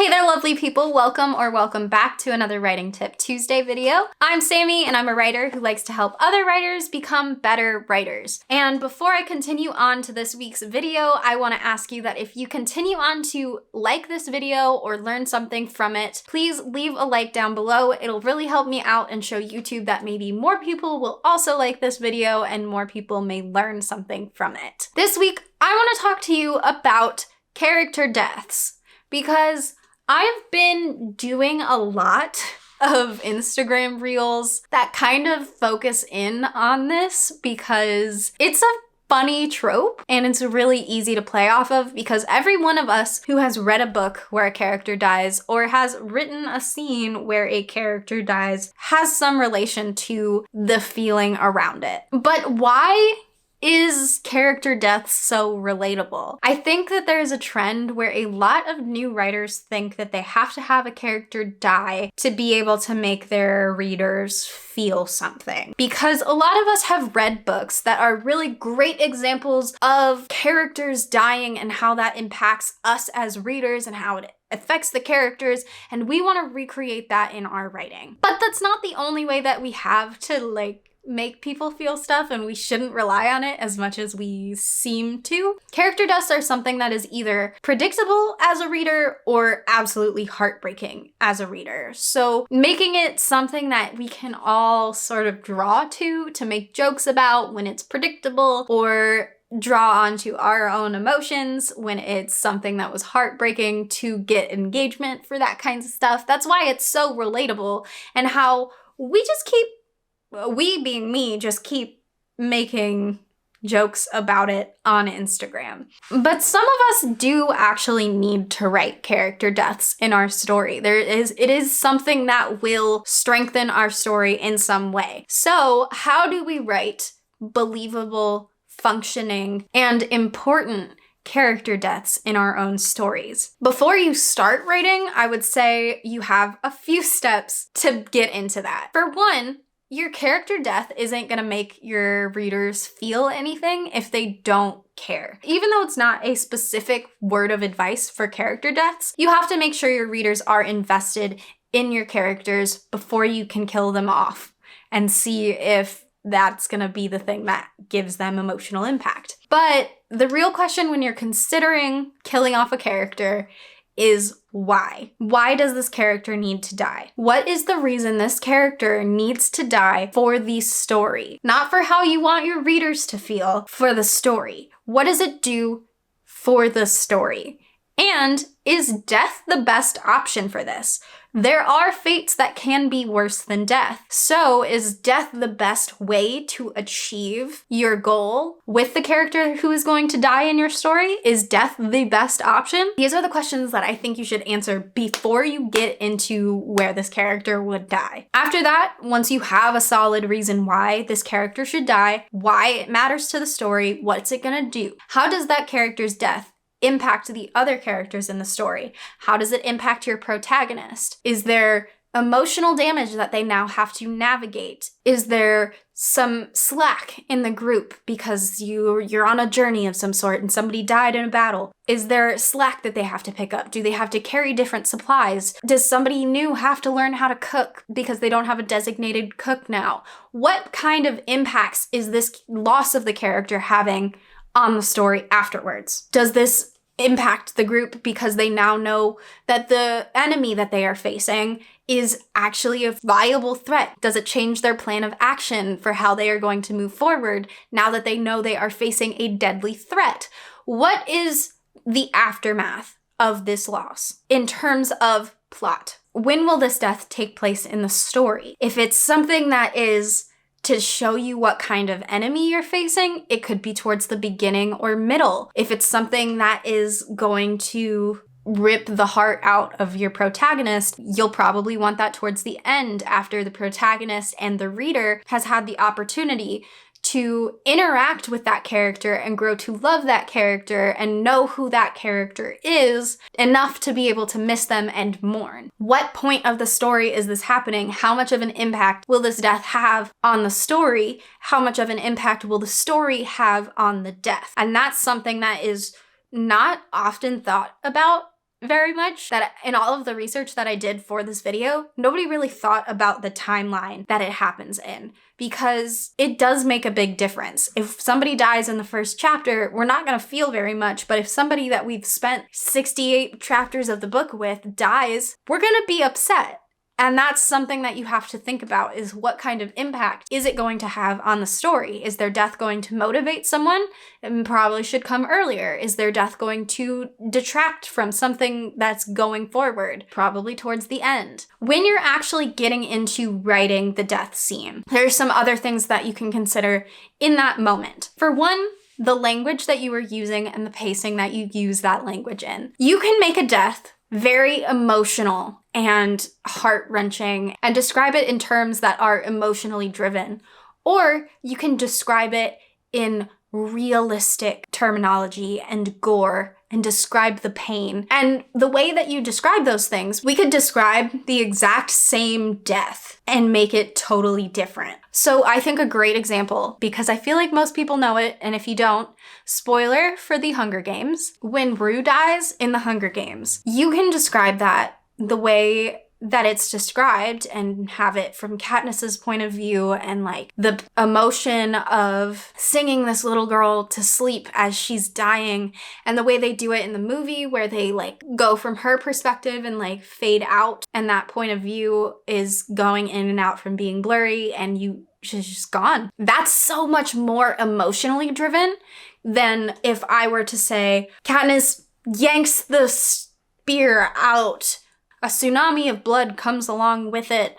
Hey there, lovely people. Welcome back to another Writing Tip Tuesday video. I'm Sammy, and I'm a writer who likes to help other writers become better writers. And before I continue on to this week's video, I want to ask you that if you continue on to like this video or learn something from it, please leave a like down below. It'll really help me out and show YouTube that maybe more people will also like this video and more people may learn something from it. This week, I want to talk to you about character deaths, because I've been doing a lot of Instagram reels that kind of focus in on this because it's a funny trope and it's really easy to play off of, because every one of us who has read a book where a character dies or has written a scene where a character dies has some relation to the feeling around it. But why is character death so relatable? I think that there's a trend where a lot of new writers think that they have to have a character die to be able to make their readers feel something. Because a lot of us have read books that are really great examples of characters dying and how that impacts us as readers and how it affects the characters, and we want to recreate that in our writing. But that's not the only way that we have to make people feel stuff, and we shouldn't rely on it as much as we seem to. Character deaths are something that is either predictable as a reader or absolutely heartbreaking as a reader. So making it something that we can all sort of draw to make jokes about when it's predictable, or draw onto our own emotions when it's something that was heartbreaking to get engagement for that kinds of stuff. That's why it's so relatable, and how we being me just keep making jokes about it on Instagram. But some of us do actually need to write character deaths in our story. It is something that will strengthen our story in some way. So how do we write believable, functioning, and important character deaths in our own stories? Before you start writing, I would say you have a few steps to get into that. For one, your character death isn't going to make your readers feel anything if they don't care. Even though it's not a specific word of advice for character deaths, you have to make sure your readers are invested in your characters before you can kill them off and see if that's going to be the thing that gives them emotional impact. But the real question when you're considering killing off a character is why? Why does this character need to die? What is the reason this character needs to die for the story? Not for how you want your readers to feel, for the story. What does it do for the story? And is death the best option for this? There are fates that can be worse than death. So is death the best way to achieve your goal with the character who is going to die in your story? Is death the best option? These are the questions that I think you should answer before you get into where this character would die. After that, once you have a solid reason why this character should die, why it matters to the story, what's it gonna do? How does that character's death impact the other characters in the story? How does it impact your protagonist? Is there emotional damage that they now have to navigate? Is there some slack in the group because you're on a journey of some sort and somebody died in a battle? Is there slack that they have to pick up? Do they have to carry different supplies? Does somebody new have to learn how to cook because they don't have a designated cook now? What kind of impacts is this loss of the character having on the story afterwards? Does this impact the group because they now know that the enemy that they are facing is actually a viable threat? Does it change their plan of action for how they are going to move forward now that they know they are facing a deadly threat? What is the aftermath of this loss in terms of plot? When will this death take place in the story? If it's something that is to show you what kind of enemy you're facing, it could be towards the beginning or middle. If it's something that is going to rip the heart out of your protagonist, you'll probably want that towards the end, after the protagonist and the reader has had the opportunity to interact with that character and grow to love that character and know who that character is enough to be able to miss them and mourn. What point of the story is this happening? How much of an impact will this death have on the story? How much of an impact will the story have on the death? And that's something that is not often thought about very much, that in all of the research that I did for this video, nobody really thought about the timeline that it happens in, because it does make a big difference. If somebody dies in the first chapter, we're not going to feel very much, but if somebody that we've spent 68 chapters of the book with dies, we're going to be upset. And that's something that you have to think about, is what kind of impact is it going to have on the story? Is their death going to motivate someone? It probably should come earlier. Is their death going to detract from something that's going forward? Probably towards the end. When you're actually getting into writing the death scene, there's some other things that you can consider in that moment. For one, the language that you are using and the pacing that you use that language in. You can make a death very emotional and heart-wrenching and describe it in terms that are emotionally driven. Or you can describe it in realistic terminology and gore and describe the pain. And the way that you describe those things, we could describe the exact same death and make it totally different. So I think a great example, because I feel like most people know it, and if you don't, spoiler for the Hunger Games, when Rue dies in the Hunger Games, you can describe that the way that it's described and have it from Katniss's point of view, and like the emotion of singing this little girl to sleep as she's dying, and the way they do it in the movie where they like go from her perspective and like fade out, and that point of view is going in and out from being blurry and she's just gone. That's so much more emotionally driven than if I were to say Katniss yanks the spear out, a tsunami of blood comes along with it.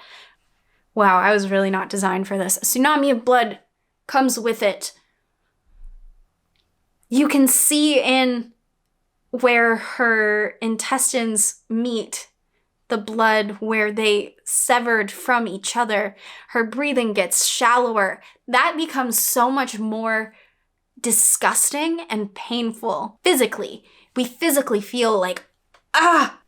Wow, I was really not designed for this. A tsunami of blood comes with it. You can see in where her intestines meet the blood, where they severed from each other. Her breathing gets shallower. That becomes so much more disgusting and painful physically. We physically feel like,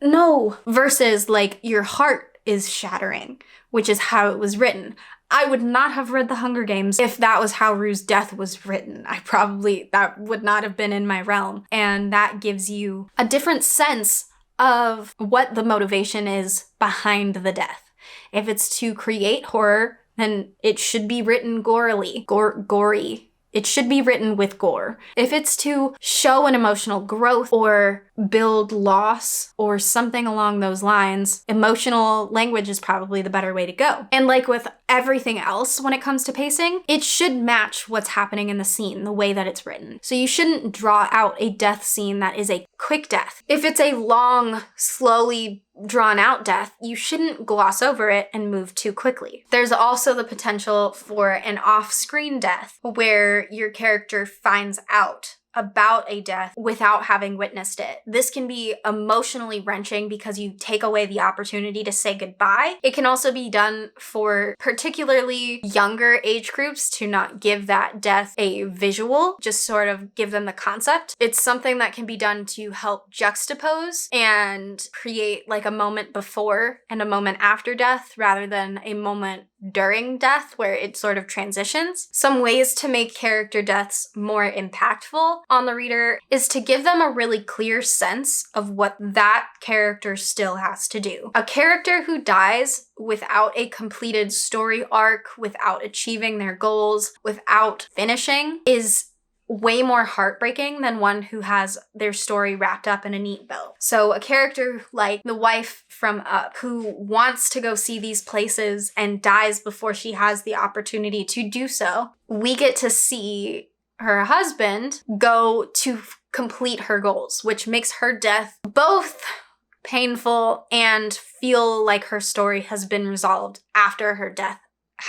no, versus like your heart is shattering, which is how it was written. I would not have read The Hunger Games if that was how Rue's death was written. That would not have been in my realm. And that gives you a different sense of what the motivation is behind the death. If it's to create horror, then it should be written gory. It should be written with gore. If it's to show an emotional growth or build loss or something along those lines, emotional language is probably the better way to go. And like with everything else when it comes to pacing, it should match what's happening in the scene, the way that it's written. So you shouldn't draw out a death scene that is a quick death. If it's a long, slowly drawn out death, you shouldn't gloss over it and move too quickly. There's also the potential for an off-screen death where your character finds out about a death without having witnessed it. This can be emotionally wrenching because you take away the opportunity to say goodbye. It can also be done for particularly younger age groups to not give that death a visual, just sort of give them the concept. It's something that can be done to help juxtapose and create like a moment before and a moment after death rather than a moment during death where it sort of transitions. Some ways to make character deaths more impactful on the reader is to give them a really clear sense of what that character still has to do. A character who dies without a completed story arc, without achieving their goals, without finishing is way more heartbreaking than one who has their story wrapped up in a neat bow. So a character like the wife from Up, who wants to go see these places and dies before she has the opportunity to do so, we get to see her husband go to complete her goals, which makes her death both painful and feel like her story has been resolved after her death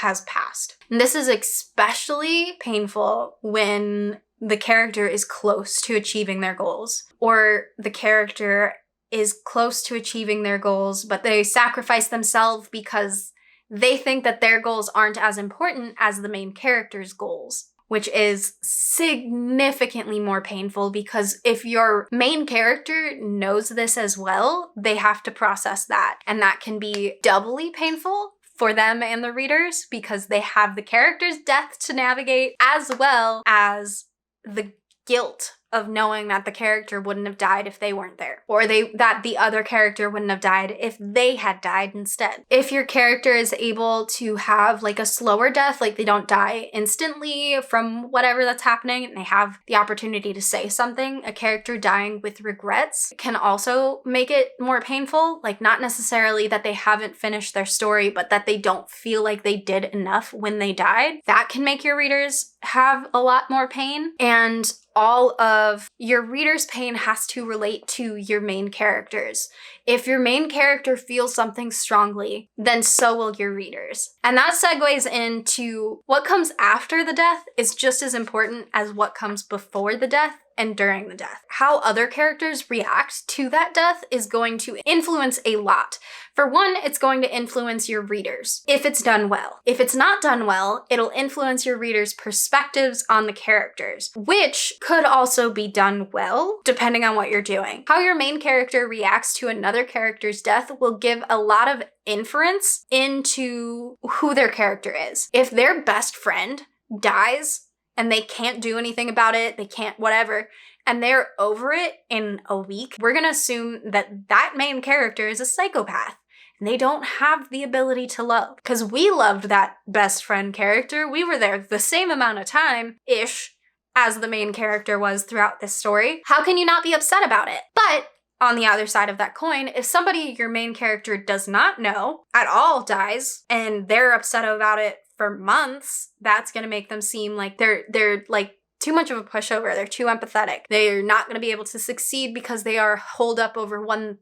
has passed. And this is especially painful when the character is close to achieving their goals, or the character is close to achieving their goals, but they sacrifice themselves because they think that their goals aren't as important as the main character's goals, which is significantly more painful because if your main character knows this as well, they have to process that. And that can be doubly painful for them and the readers because they have the character's death to navigate as well as the guilt of knowing that the character wouldn't have died if they weren't there, or that the other character wouldn't have died if they had died instead. If your character is able to have like a slower death, like they don't die instantly from whatever that's happening, and they have the opportunity to say something, a character dying with regrets can also make it more painful. Like, not necessarily that they haven't finished their story, but that they don't feel like they did enough when they died. That can make your readers have a lot more pain, and all of your readers' pain has to relate to your main characters. If your main character feels something strongly, then so will your readers. And that segues into what comes after the death is just as important as what comes before the death and during the death. How other characters react to that death is going to influence a lot. For one, it's going to influence your readers if it's done well. If it's not done well, it'll influence your readers' perspectives on the characters, which could also be done well, depending on what you're doing. How your main character reacts to another character's death will give a lot of inference into who their character is. If their best friend dies and they can't do anything about it, they can't whatever, and they're over it in a week, we're gonna assume that that main character is a psychopath. And they don't have the ability to love. Because we loved that best friend character. We were there the same amount of time-ish as the main character was throughout this story. How can you not be upset about it? But on the other side of that coin, if somebody your main character does not know at all dies, and they're upset about it for months, that's gonna make them seem like they're like too much of a pushover. They're too empathetic. They're not going to be able to succeed because they are holed up over one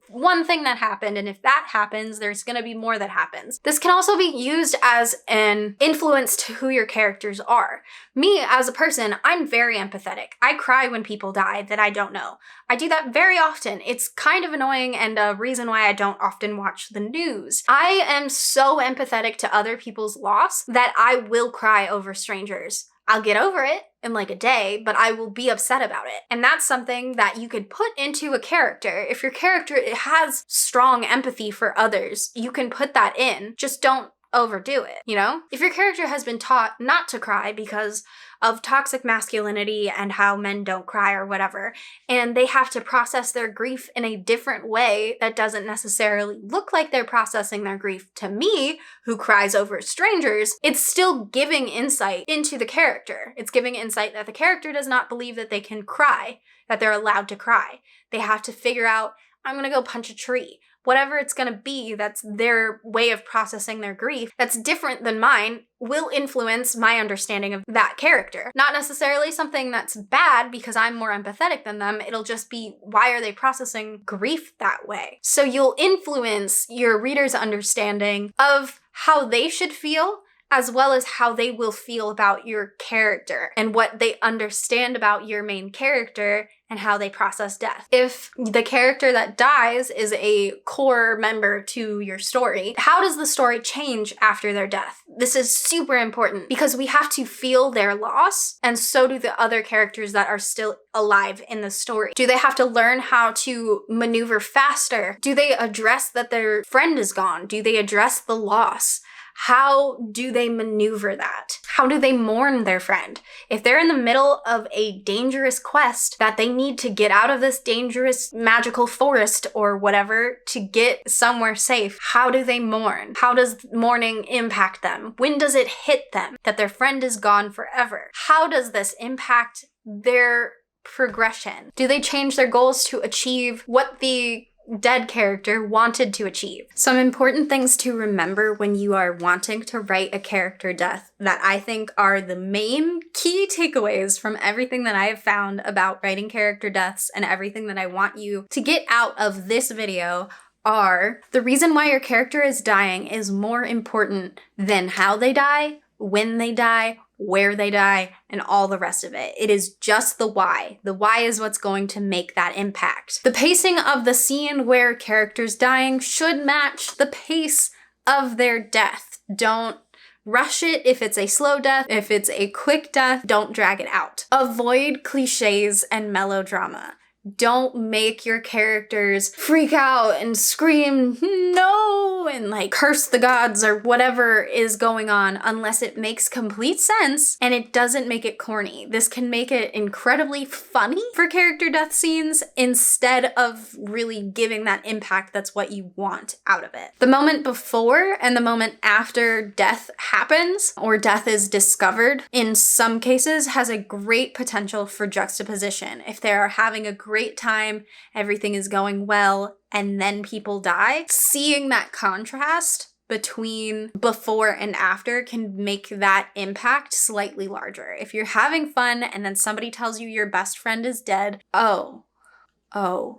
thing that happened. And if that happens, there's going to be more that happens. This can also be used as an influence to who your characters are. Me, as a person, I'm very empathetic. I cry when people die that I don't know. I do that very often. It's kind of annoying and a reason why I don't often watch the news. I am so empathetic to other people's loss that I will cry over strangers. I'll get over it in like a day, but I will be upset about it. And that's something that you could put into a character. If your character has strong empathy for others, you can put that in. Just don't overdo it, you know? If your character has been taught not to cry because of toxic masculinity and how men don't cry or whatever, and they have to process their grief in a different way that doesn't necessarily look like they're processing their grief to me, who cries over strangers, it's still giving insight into the character. It's giving insight that the character does not believe that they can cry, that they're allowed to cry. They have to figure out, I'm gonna go punch a tree. Whatever it's gonna be, that's their way of processing their grief, that's different than mine, will influence my understanding of that character. Not necessarily something that's bad because I'm more empathetic than them, it'll just be, why are they processing grief that way? So you'll influence your reader's understanding of how they should feel, as well as how they will feel about your character and what they understand about your main character and how they process death. If the character that dies is a core member to your story, how does the story change after their death? This is super important because we have to feel their loss, and so do the other characters that are still alive in the story. Do they have to learn how to maneuver faster? Do they address that their friend is gone? Do they address the loss? How do they maneuver that? How do they mourn their friend? If they're in the middle of a dangerous quest that they need to get out of this dangerous magical forest or whatever to get somewhere safe, how do they mourn? How does mourning impact them? When does it hit them that their friend is gone forever? How does this impact their progression? Do they change their goals to achieve what the dead character wanted to achieve? Some important things to remember when you are wanting to write a character death that I think are the main key takeaways from everything that I have found about writing character deaths and everything that I want you to get out of this video are: the reason why your character is dying is more important than how they die, when they die, where they die, and all the rest of it. It is just the why. The why is what's going to make that impact. The pacing of the scene where characters dying should match the pace of their death. Don't rush it if it's a slow death. If it's a quick death, don't drag it out. Avoid cliches and melodrama. Don't make your characters freak out and scream, no, and like curse the gods or whatever is going on unless it makes complete sense and it doesn't make it corny. This can make it incredibly funny for character death scenes instead of really giving that impact that's what you want out of it. The moment before and the moment after death happens or death is discovered in some cases has a great potential for juxtaposition. If they're having a great time, everything is going well, and then people die, seeing that contrast between before and after can make that impact slightly larger. If you're having fun and then somebody tells you your best friend is dead, oh,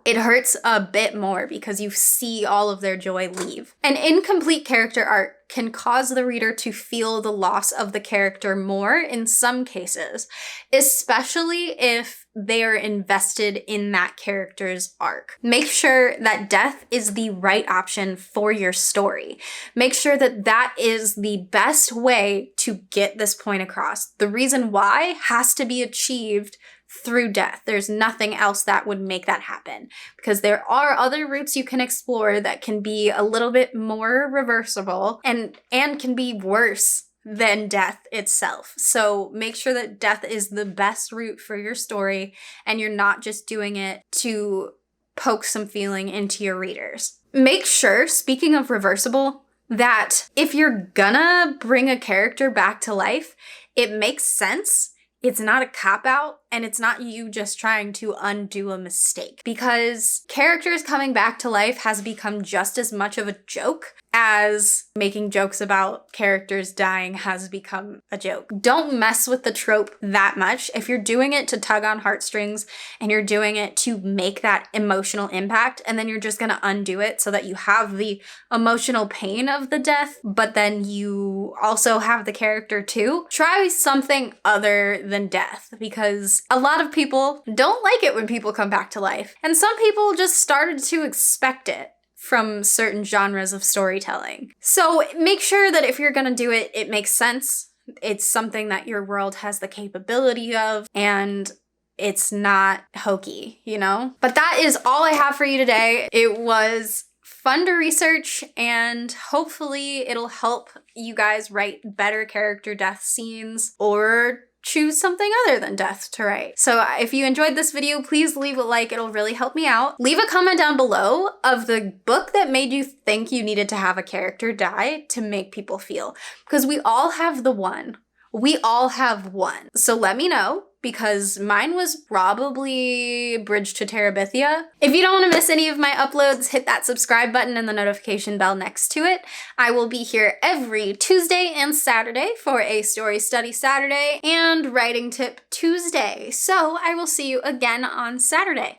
it hurts a bit more because you see all of their joy leave. An incomplete character arc can cause the reader to feel the loss of the character more in some cases, especially if they are invested in that character's arc. Make sure that death is the right option for your story. Make sure that that is the best way to get this point across. The reason why has to be achieved through death. There's nothing else that would make that happen because there are other routes you can explore that can be a little bit more reversible and can be worse than death itself. So make sure that death is the best route for your story and you're not just doing it to poke some feeling into your readers. Make sure, speaking of reversible, that if you're gonna bring a character back to life, it makes sense. It's not a cop-out, and it's not you just trying to undo a mistake. Because characters coming back to life has become just as much of a joke as making jokes about characters dying has become a joke. Don't mess with the trope that much. If you're doing it to tug on heartstrings and you're doing it to make that emotional impact, and then you're just gonna undo it so that you have the emotional pain of the death, but then you also have the character too, try something other than death, because a lot of people don't like it when people come back to life. And some people just started to expect it from certain genres of storytelling. So make sure that if you're gonna do it, it makes sense. It's something that your world has the capability of, and it's not hokey, you know? But that is all I have for you today. It was fun to research, and hopefully it'll help you guys write better character death scenes or choose something other than death to write. So if you enjoyed this video, please leave a like. It'll really help me out. Leave a comment down below of the book that made you think you needed to have a character die to make people feel. Because we all have the one. We all have one. So let me know, because mine was probably Bridge to Terabithia. If you don't want to miss any of my uploads, hit that subscribe button and the notification bell next to it. I will be here every Tuesday and Saturday for a Story Study Saturday and Writing Tip Tuesday. So I will see you again on Saturday.